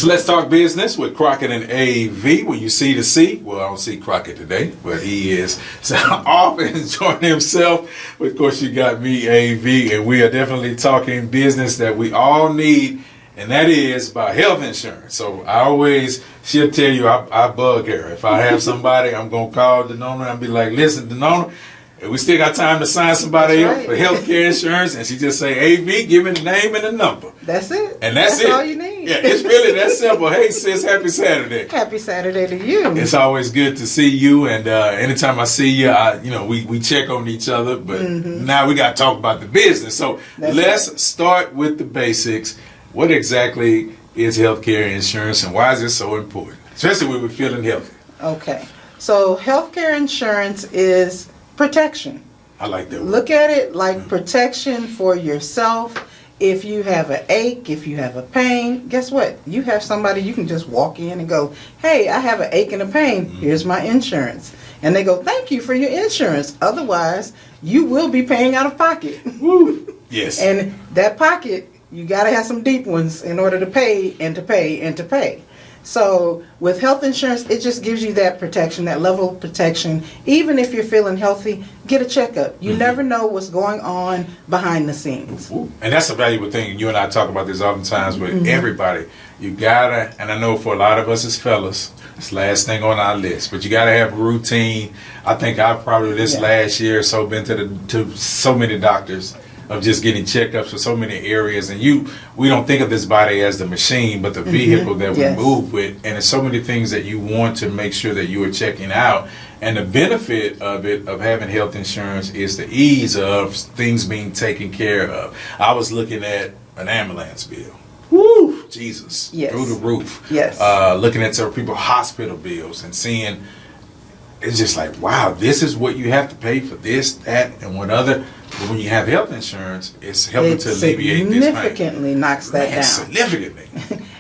It's Let's Talk Business with Crockett and AV. When you see the C, well, I don't see Crockett today, but he is off and enjoying himself. But of course, you got me, AV, and we are definitely talking business that we all need, and that is about health insurance. So she'll tell you, I bug her. If I have somebody, I'm going to call Denona and be like, listen, Denona, we still got time to sign somebody up for health care insurance. And she just say, AV, give me the name and the number. That's it. And that's it. All you need. Yeah, it's really that simple. Hey, sis, happy Saturday. Happy Saturday to you. It's always good to see you. And anytime I see you, we check on each other. But now we got to talk about the business. So let's start with the basics. What exactly is health care insurance and why is it so important? Especially when we're feeling healthy. Okay. So health care insurance is protection. I like that word. Look at it like protection for yourself. If you have an ache, if you have a pain, guess what? You have somebody you can just walk in and go, hey, I have an ache and a pain. Here's my insurance. And they go, thank you for your insurance. Otherwise, you will be paying out of pocket. Woo. Yes. And that pocket, you got to have some deep ones in order to pay and to pay and to pay. So with health insurance, it just gives you that protection, that level of protection. Even if you're feeling healthy, get a checkup. You never know what's going on behind the scenes. And that's a valuable thing. You and I talk about this oftentimes with everybody. You gotta, and I know for a lot of us as fellas, it's the last thing on our list, but you gotta have a routine. I think I've probably last year or so been to so many doctors of just getting checkups for so many areas, and we don't think of this body as the machine, but the vehicle that we move with, and there's so many things that you want to make sure that you are checking out. And the benefit of having health insurance is the ease of things being taken care of. I was looking at an ambulance bill. Woo! Jesus. Yes. Through the roof. Yes. Looking at some people hospital bills and seeing, it's just like, wow, this is what you have to pay for this, that, and what other. But when you have health insurance, it's helping to alleviate this pain. Significantly knocks that down. Significantly.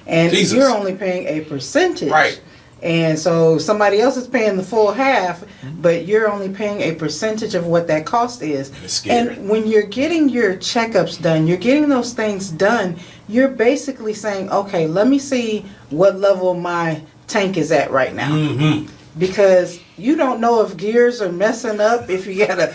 And you're only paying a percentage. Right. And so somebody else is paying the full half, but you're only paying a percentage of what that cost is. And it's scary. And when you're getting your checkups done, you're getting those things done, you're basically saying, okay, let me see what level my tank is at right now. Because you don't know if gears are messing up, if you got a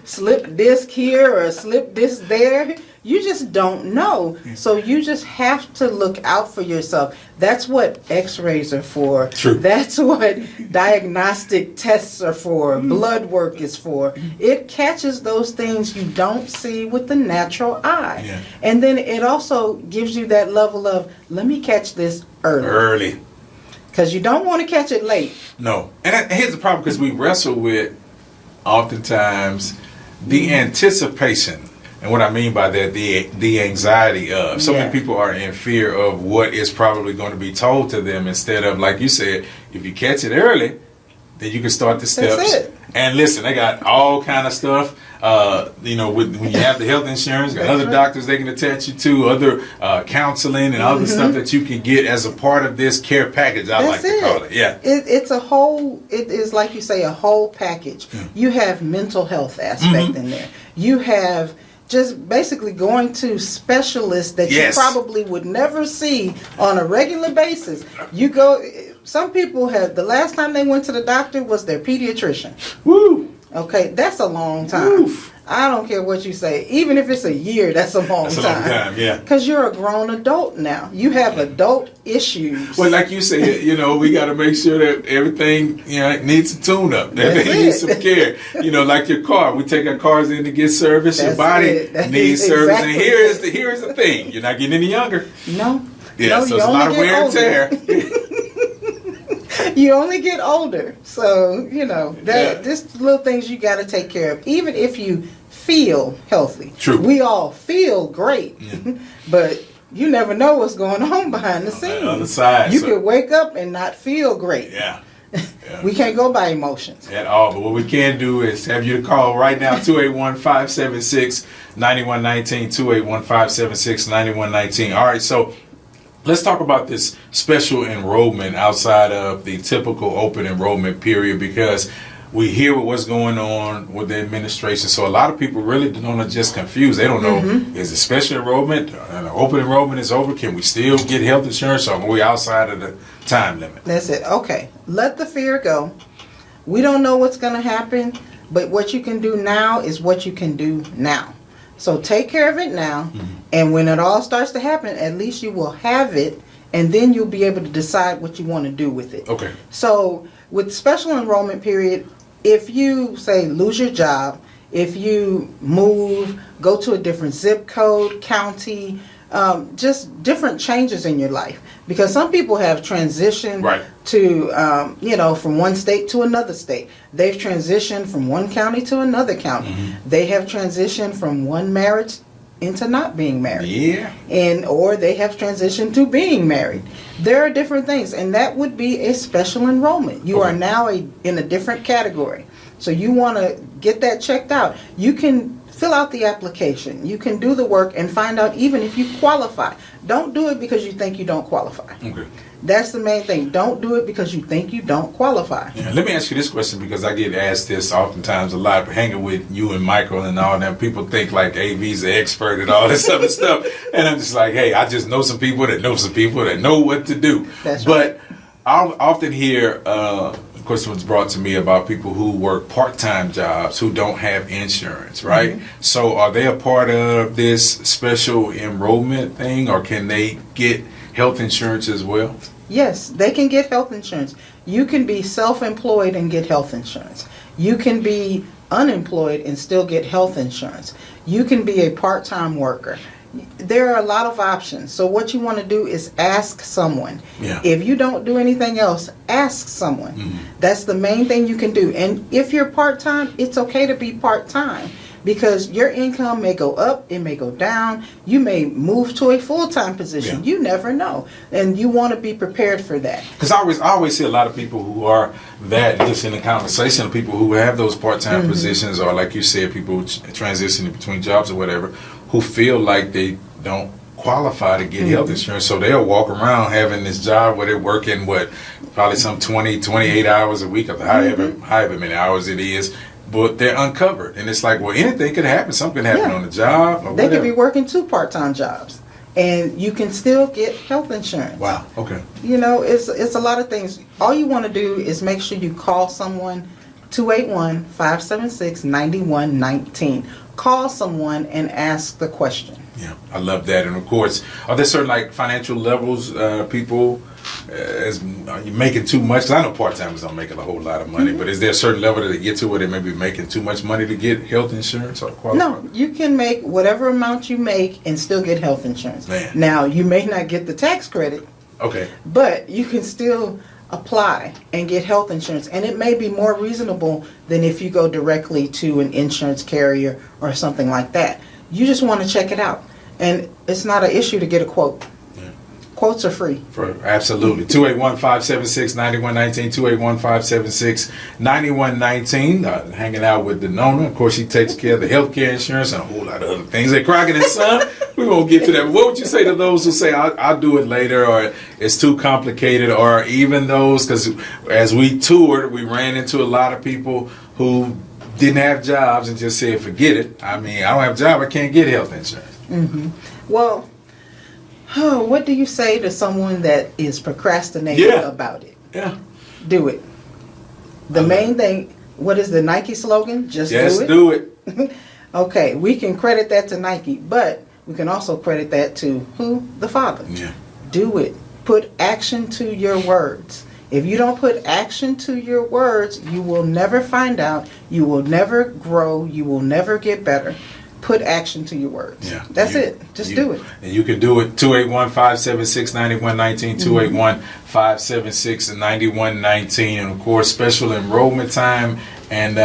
slip disc here or a slip disc there. You just don't know. So you just have to look out for yourself. That's what x-rays are for. True. That's what diagnostic tests are for. Blood work is for. It catches those things you don't see with the natural eye. Yeah. And then it also gives you that level of, let me catch this early. Because you don't want to catch it late. No. And here's the problem, because we wrestle with, oftentimes, the anticipation. And what I mean by that, the anxiety of. So many people are in fear of what is probably going to be told to them, instead of, like you said, if you catch it early, then you can start the steps. That's it. And listen, they got all kind of stuff. When you have the health insurance, got other doctors they can attach you to, other counseling and other stuff that you can get as a part of this care package. I like to call it. Yeah, it's a whole. It is, like you say, a whole package. You have mental health aspect in there. You have just basically going to specialists that you probably would never see on a regular basis. You go. Some people have, the last time they went to the doctor was their pediatrician. Woo! Okay, that's a long time. Oof. I don't care what you say. Even if it's a year, that's a long time. That's a long time, yeah. Because you're a grown adult now. You have adult issues. Well, like you said, we got to make sure that everything, needs a tune-up. Everything needs some care. Like your car. We take our cars in to get service. Your body needs service. And here is the thing. You're not getting any younger. No. Yeah, so it's a lot of wear and tear. You only get older, so just little things you got to take care of. Even if you feel healthy, true. We all feel great, but you never know what's going on behind the scenes. On the other side, you could wake up and not feel great. Yeah. We can't go by emotions at all. But what we can do is have you to call right now, 281-576-9119, 281-576-9119. All right, so let's talk about this special enrollment outside of the typical open enrollment period, because we hear what's going on with the administration. So a lot of people really don't just confused. They don't know, is it special enrollment, open enrollment is over? Can we still get health insurance, or are we outside of the time limit? That's it. Okay. Let the fear go. We don't know what's going to happen, but what you can do now is what you can do now. So take care of it now, and when it all starts to happen, at least you will have it, and then you'll be able to decide what you want to do with it. Okay. So with special enrollment period, if you, say, lose your job, if you move, go to a different zip code, county, just different changes in your life. Because some people have transitioned to, from one state to another state. They've transitioned from one county to another county. They have transitioned from one marriage into not being married. Yeah. Or they have transitioned to being married. There are different things, and that would be a special enrollment. You are now in a different category. So you want to get that checked out. You can fill out the application. You can do the work and find out even if you qualify. Don't do it because you think you don't qualify. Okay. That's the main thing. Don't do it because you think you don't qualify. Yeah, let me ask you this question, because I get asked this oftentimes a lot, hanging with you and Michael and all that. People think like AV's the expert and all this other stuff. And I'm just like, hey, I just know some people that know what to do. That's but I'll often hear questions brought to me about people who work part-time jobs who don't have insurance, right? So are they a part of this special enrollment thing, or can they get health insurance as well? Yes, they can get health insurance. You can be self-employed and get health insurance. You can be unemployed and still get health insurance. You can be a part-time worker. There are a lot of options. So what you want to do is ask someone. Yeah. If you don't do anything else, ask someone. That's the main thing you can do. And if you're part-time, it's okay to be part-time, because your income may go up, it may go down. You may move to a full-time position. You never know. And you want to be prepared for that. Because I always see a lot of people who are that, just in the conversation, people who have those part-time positions, or like you said, people transitioning between jobs or whatever, who feel like they don't qualify to get health insurance. So they'll walk around having this job where they're working, probably some 28 hours a week, or however many hours it is, but they're uncovered. And it's like, well, anything could happen. Something could happen on the job, or they could be working 2 part-time jobs, and you can still get health insurance. Wow, okay. It's a lot of things. All you want to do is make sure you call someone, 281-576-9119. Call someone and ask the question. Yeah, I love that. And of course, are there certain financial levels people are you making too much? Because I know part-timers don't make a whole lot of money, but is there a certain level that they get to where they may be making too much money to get health insurance or qualify? No, you can make whatever amount you make and still get health insurance. Man. Now, you may not get the tax credit. Okay. But you can still apply and get health insurance, and it may be more reasonable than if you go directly to an insurance carrier or something like that. You just want to check it out, and it's not an issue to get a quote. Quotes are free. Absolutely. 281-576-9119, 281-576-9119. Hanging out with Denona. Of course, she takes care of the healthcare insurance and a whole lot of other things at Crockett & Son. We won't get to that. But what would you say to those who say, I'll do it later, or it's too complicated, or even those, because as we toured, we ran into a lot of people who didn't have jobs and just said, forget it. I mean, I don't have a job, I can't get health insurance. Well, what do you say to someone that is procrastinating about it? Yeah. Do it. The main thing, what is the Nike slogan? Just do it. Okay, we can credit that to Nike, but we can also credit that to who? The Father. Yeah. Do it. Put action to your words. If you don't put action to your words, you will never find out. You will never grow. You will never get better. Put action to your words. Yeah. That's it. Just do it. And you can do it. 281-576-9119, 281-576-9119. And of course, special enrollment time. And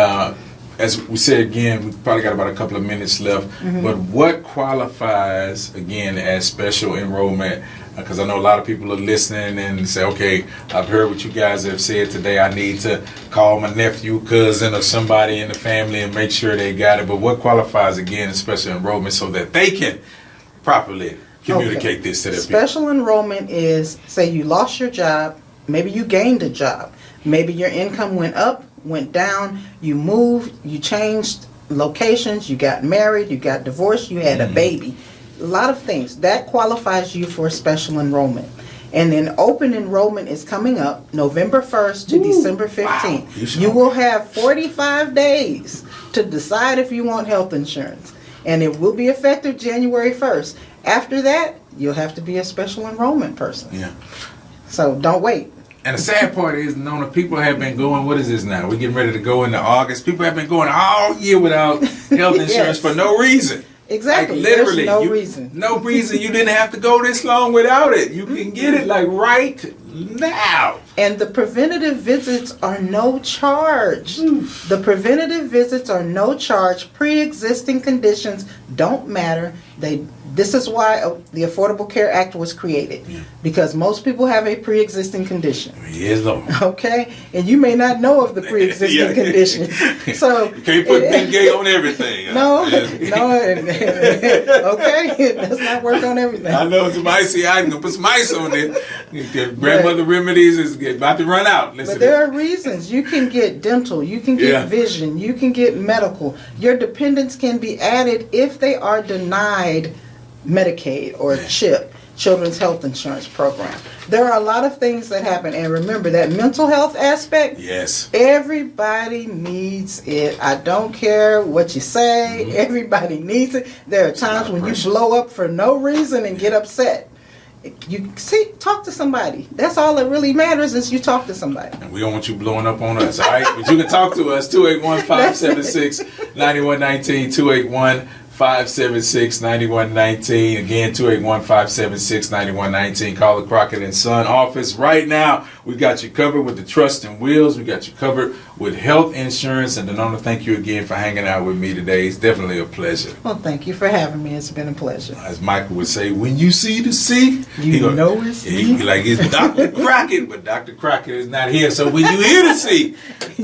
as we said again, we probably got about a couple of minutes left. But what qualifies, again, as special enrollment? Because I know a lot of people are listening and say, okay, I've heard what you guys have said today. I need to call my nephew, cousin, or somebody in the family and make sure they got it. But what qualifies, again, as special enrollment so that they can properly communicate this to their people? Special enrollment is, say you lost your job, maybe you gained a job, maybe your income went up, went down, you moved, you changed locations, you got married, you got divorced, you had a baby. A lot of things. That qualifies you for special enrollment. And then open enrollment is coming up November 1st to December 15th. Wow. You will have 45 days to decide if you want health insurance. And it will be effective January 1st. After that, you'll have to be a special enrollment person. Yeah. So don't wait. And the sad part is, Nona, people have been going, what is this now? We're getting ready to go into August. People have been going all year without health insurance Yes. for no reason. Exactly. Like literally. There's no reason. No reason. You didn't have to go this long without it. You can get it like right now. And the preventative visits are no charge. The preventative visits are no charge. Pre-existing conditions don't matter. This is why the Affordable Care Act was created. Because most people have a pre-existing condition. Yes, Lord. Okay? And you may not know of the pre-existing condition. So You can't put Ben Gay on everything. No, okay? It does not work on everything. I know some icy. I'm gonna put some ice on it. The grandmother remedies is about to run out. Listen, But there are reasons. You can get dental, you can get vision, you can get medical. Your dependents can be added if they are denied Medicaid or CHIP, Children's Health Insurance Program. There are a lot of things that happen. And remember that mental health aspect, yes, everybody needs it. I don't care what you say, everybody needs it. There are times when you blow up for no reason and get upset. You see, talk to somebody. That's all that really matters is you talk to somebody. and we don't want you blowing up on us, all right? But you can talk to us, 281-576-9119, 281-576-9119. Again, 281-576-9119. Call the Crockett and Son office right now. We got you covered with the trust and wills. We got you covered with health insurance. And Denona, thank you again for hanging out with me today. It's definitely a pleasure. Well, thank you for having me. It's been a pleasure. As Michael would say, when you see the C, You know it's he be like, it's Dr. Crockett, but Dr. Crockett is not here. So when you hear the C,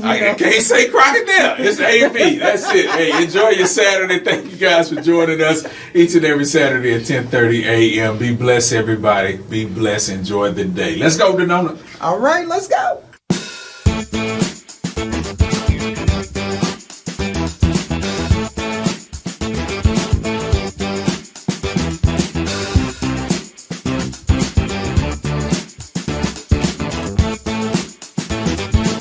I can't say Crockett there. It's AV. That's it. Hey, enjoy your Saturday. Thank you guys for joining us each and every Saturday at 10:30 a.m. Be blessed, everybody. Be blessed. Enjoy the day. Let's go, Denona. All right, let's go.